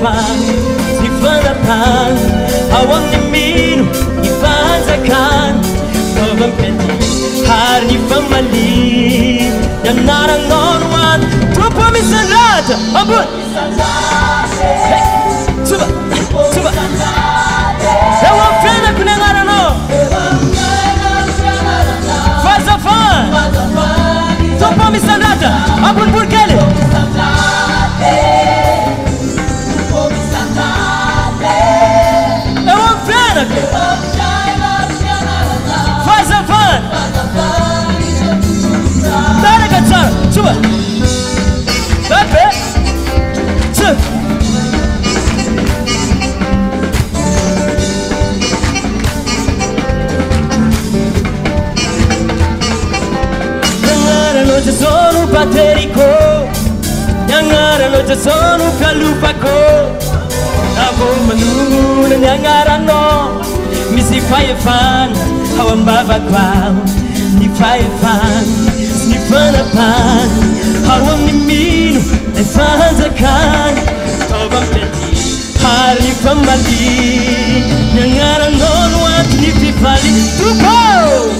fahefany sy fanapany ao amin'ny mino ny fanjakany tova mipety ary ny famali ny anaranao no any tompo misandratra ambony suba suba eo amin'ny fiainako ny anaranao fazafany tompo misandratra ambonimbony kely fazafany taraka tsara suba babe tsu Nyangarano sono baterico Nyangarano sono kalupako Avo manuna nyangarano Misi fayefan Hawan baba kwao Ni fayefan Ni fanapan Hawan ni minu Ni fanzakan Tobang peti Hari famali Nyangarano Nuat ni pipali Tupo